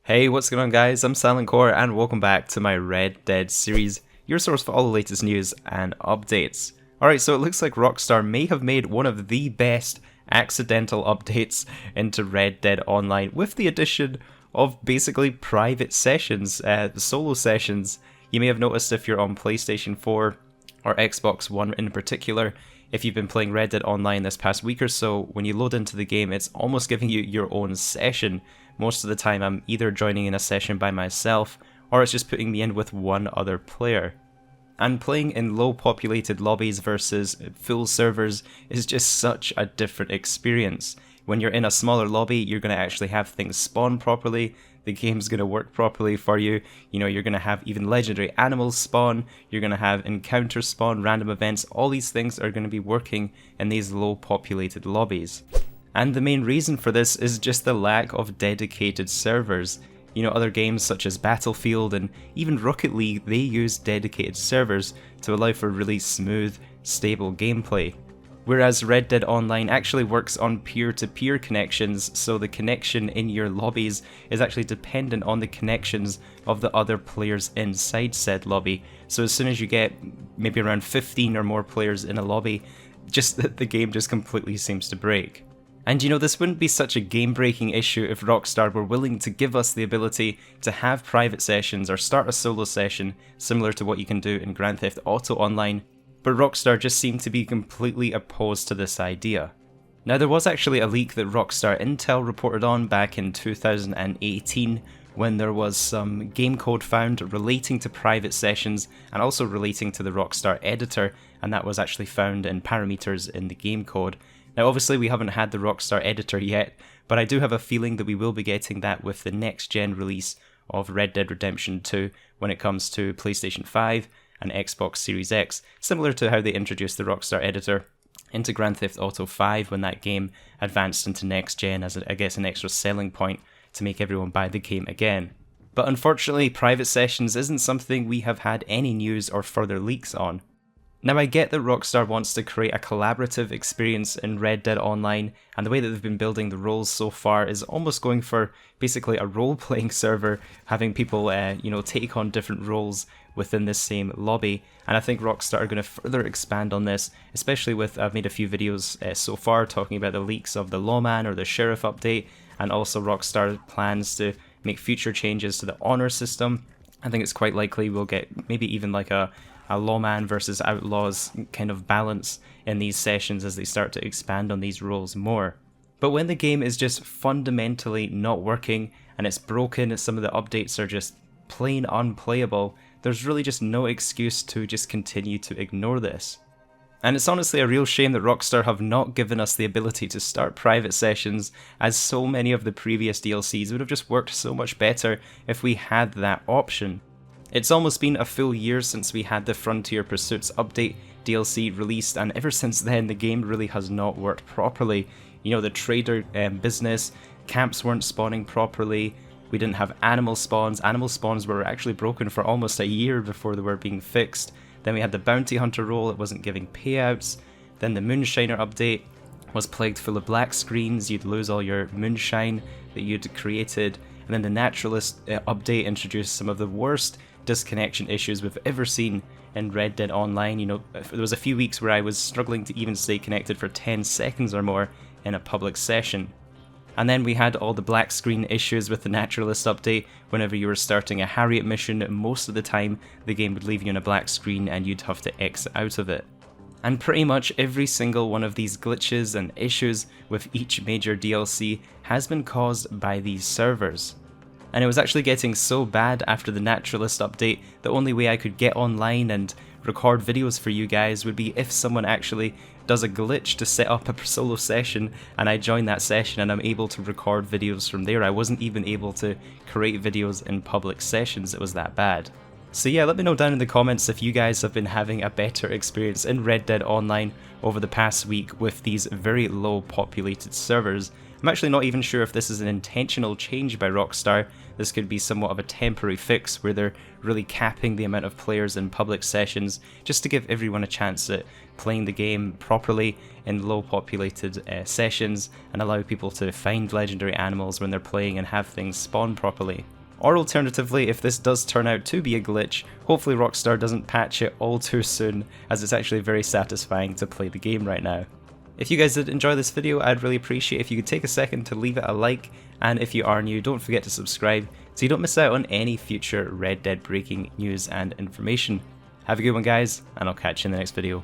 Hey, what's going on guys? I'm Silent Core and welcome back to my Red Dead series, your source for all the latest news and updates. Alright, so it looks like Rockstar may have made one of the best accidental updates into Red Dead Online with the addition of basically private sessions, solo sessions. You may have noticed if you're on PlayStation 4 or Xbox One in particular, if you've been playing Red Dead Online this past week or so, when you load into the game it's almost giving you your own session. Most of the time I'm either joining in a session by myself or it's just putting me in with one other player. And playing in low populated lobbies versus full servers is just such a different experience. When you're in a smaller lobby, you're going to actually have things spawn properly, the game's going to work properly for you, you're going to have even legendary animals spawn, you're going to have encounters spawn, random events, all these things are going to be working in these low populated lobbies. And the main reason for this is just the lack of dedicated servers. Other games such as Battlefield and even Rocket League, they use dedicated servers to allow for really smooth, stable gameplay. Whereas Red Dead Online actually works on peer-to-peer connections, so the connection in your lobbies is actually dependent on the connections of the other players inside said lobby. So as soon as you get maybe around 15 or more players in a lobby, the game just completely seems to break. And this wouldn't be such a game-breaking issue if Rockstar were willing to give us the ability to have private sessions or start a solo session similar to what you can do in Grand Theft Auto Online, but Rockstar just seemed to be completely opposed to this idea. Now there was actually a leak that Rockstar Intel reported on back in 2018 when there was some game code found relating to private sessions and also relating to the Rockstar editor, and that was actually found in parameters in the game code. Now obviously we haven't had the Rockstar editor yet, but I do have a feeling that we will be getting that with the next gen release of Red Dead Redemption 2 when it comes to PlayStation 5 and Xbox Series X, similar to how they introduced the Rockstar editor into Grand Theft Auto 5 when that game advanced into next gen as I guess an extra selling point to make everyone buy the game again. But unfortunately private sessions isn't something we have had any news or further leaks on. Now I get that Rockstar wants to create a collaborative experience in Red Dead Online, and the way that they've been building the roles so far is almost going for basically a role-playing server, having people take on different roles within this same lobby, and I think Rockstar are going to further expand on this, especially with, I've made a few videos so far talking about the leaks of the Lawman or the Sheriff update, and also Rockstar plans to make future changes to the honor system. I think it's quite likely we'll get maybe even like a lawman versus outlaws kind of balance in these sessions as they start to expand on these roles more. But when the game is just fundamentally not working and it's broken, some of the updates are just plain unplayable, there's really just no excuse to just continue to ignore this. And it's honestly a real shame that Rockstar have not given us the ability to start private sessions, as so many of the previous DLCs would have just worked so much better if we had that option. It's almost been a full year since we had the Frontier Pursuits update DLC released, and ever since then the game really has not worked properly. The trader business, camps weren't spawning properly, we didn't have animal spawns were actually broken for almost a year before they were being fixed. Then we had the bounty hunter role, it wasn't giving payouts. Then the Moonshiner update was plagued full of black screens, you'd lose all your moonshine that you'd created. And then the Naturalist update introduced some of the worst disconnection issues we've ever seen in Red Dead Online. There was a few weeks where I was struggling to even stay connected for 10 seconds or more in a public session. And then we had all the black screen issues with the Naturalist update. Whenever you were starting a Harriet mission, most of the time the game would leave you on a black screen and you'd have to exit out of it. And pretty much every single one of these glitches and issues with each major DLC has been caused by these servers. And it was actually getting so bad after the Naturalist update, the only way I could get online and record videos for you guys would be if someone actually does a glitch to set up a solo session and I join that session and I'm able to record videos from there. I wasn't even able to create videos in public sessions, it was that bad. So yeah, let me know down in the comments if you guys have been having a better experience in Red Dead Online over the past week with these very low populated servers. I'm actually not even sure if this is an intentional change by Rockstar. This could be somewhat of a temporary fix where they're really capping the amount of players in public sessions just to give everyone a chance at playing the game properly in low populated sessions and allow people to find legendary animals when they're playing and have things spawn properly. or alternatively, if this does turn out to be a glitch, hopefully Rockstar doesn't patch it all too soon, as it's actually very satisfying to play the game right now. If you guys did enjoy this video, I'd really appreciate if you could take a second to leave it a like, and if you are new, don't forget to subscribe so you don't miss out on any future Red Dead breaking news and information. Have a good one guys, and I'll catch you in the next video.